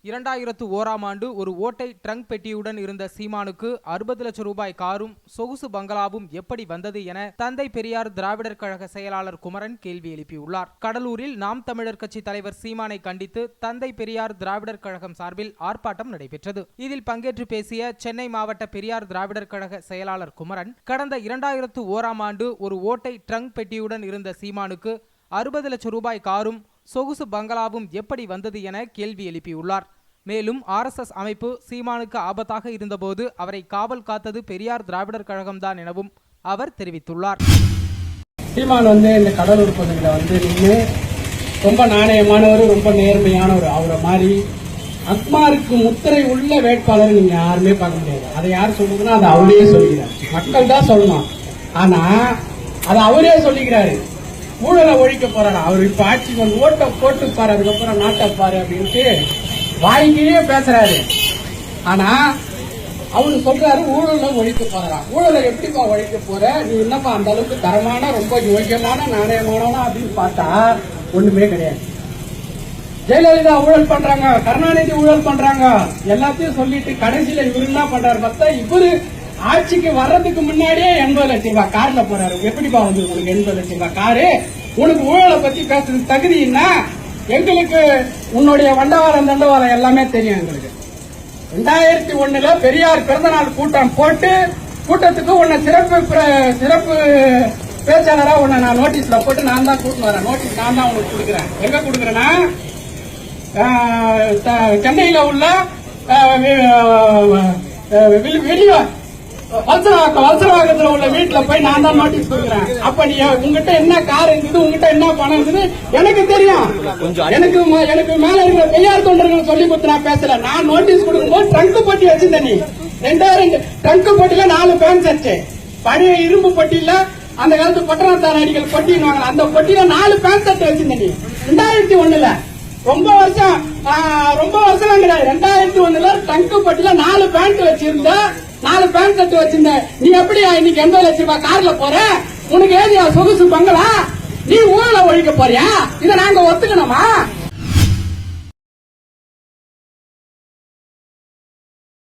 2001ஆம் ஆண்டு ஒரு ஓட்டை ட்ரங்க் பெட்டியுடன் இருந்த சீமானுக்கு 60 லட்சம் ரூபாய் காரும் சொகுசு பங்களாவும் எப்படி வந்தது என தந்தை பெரியார் திராவிடர் கழக செயலாளர் குமரன் கேள்வி எழுப்பியுள்ளார். கடலூரில் நாம் தமிழர் கட்சி தலைவர் சீமானை கண்டித்து தந்தை பெரியார் திராவிடர் கழகம் சார்பில் ஆர்ப்பாட்டம் நடைபெற்றது. இதில் பங்கேற்று பேசிய சென்னை மாவட்ட பெரியார் திராவிடர் கழக செயலாளர் குமரன், கடந்த 2001ஆம் ஆண்டு ஒரு ஓட்டை ட்ரங்க் பெட்டியுடன் இருந்த சீமானுக்கு 60 லட்சம் ரூபாய் காரும் சொகுசு பங்களாவும் எப்படி வந்தது என கேள்வி எழுப்பியுள்ளார். மேலும் RSS அமைப்பு சீமானுக்கு ஆபத்தாக இருந்தபோது அவரை காவல் காத்தது பெரியார் திராவிடர் கழகம்தான் எனவும் அவர் தெரிவித்துள்ளார். சீமான் இந்த கடலூர் பகுதியில் நின்று ரொம்ப நாணயமானவர், ரொம்ப நேர்மையானவர். அவரை மாதிரி அக்மாருக்கு முத்திரை உள்ள வேட்பாளர் நீங்க யாருமே பார்க்க முடியாது. அதை யார் சொல்லுதுன்னா அதை அவரே சொல்லிக்கிறார். மக்கள் தான் சொல்லணும். ஆனா அதை அவரே சொல்லிக்கிறாரு. ஊழலை ஒழிக்க போறாரு. அவர் இப்ப ஆட்சிக்கு ஓட்டை போட்டு பாரு, அதுக்கப்புறம் நாட்டை பாரு அப்படின்ட்டு வாய்க்கிலேயே பேசுறாரு. ஆனா அவரு சொல்றாரு ஊழலை ஒழிக்க போறா. ஊழலை எப்படிப்பா ஒழிக்க போற, நீ என்னப்பா அந்த அளவுக்கு தரமான ரொம்ப யோக்கியமான நாணயமானவனா அப்படின்னு பார்த்தா ஒண்ணுமே கிடையாது. ஜெயலலிதா ஊழல் பண்றாங்க, கருணாநிதி ஊழல் பண்றாங்க, எல்லாத்தையும் சொல்லிட்டு கடைசியில இவரு என்ன பண்றாரு பார்த்தா, இவரு ஆட்சிக்கு வர்றதுக்கு முன்னாடியே 80 லட்சம் ரூபாய் கார்ல போறாரு. எப்படிப்பா வந்து உனக்கு 80 லட்சம் ரூபாய் காரு? உனக்கு ஊழலை பத்தி பேசுறது தகுதின்னா எங்களுக்கு உன்னுடைய வண்டவாரம் தண்டவாரம் எல்லாமே தெரியும். எங்களுக்கு 2001 பெரியார் பிறந்தநாள் கூட்டம் போட்டு கூட்டத்துக்கு உன்னை சிறப்பு பேச்சாளரா உன்னை நான் நோட்டீஸ்ல போட்டு நான் தான் கூட்டு வரேன். நோட்டீஸ் நான் தான் உனக்கு கொடுக்குறேன். எங்க கொடுக்குறேன்னா சென்னையில உள்ள வல்சராகத்துல உள்ள வீட்டுல போய் நான் தான் நோட்டீஸ் கொடுக்குறேன். அப்ப நீ உங்ககிட்ட என்ன கார் இருக்குது, உங்ககிட்ட என்ன பணம் இருக்குது எனக்கு தெரியும். எனக்கு மேல இருக்கிற பெரியார் தொண்டர்கள் சொல்லி கொடுத்து நான் பேசல. நான் நோட்டீஸ் கொடுக்கும்போது ட்ரங்க் பொட்டி வச்சிருந்தேன். நீ 2 ட்ரங்க் பொட்டியில 4 பேங்க் சர்ச்சு, பழைய இரும்பு பொட்டியில அந்த காலத்து பட்டணத்தார் அடிகள் பொட்டின்னு அந்த பொட்டியில 4 பேங்க் சர்ச் வச்சிருந்தேன். நீ 2001 ரொம்ப வருஷம் கிடையாது. 2001 ட்ரங்க் பொட்டியில 4 பேங்க் வச்சிருந்த, 4 பேங்க் சர்ச் வச்சிருந்த. நீ எப்படி இன்னைக்கு 80 லட்சம் ரூபாய் கார்ல போற? உனக்கு ஏதியா சொகுசு பங்களா? நீ ஊழலை ஒழிக்க போறியா? இதை நாங்க ஒத்துக்கணுமா?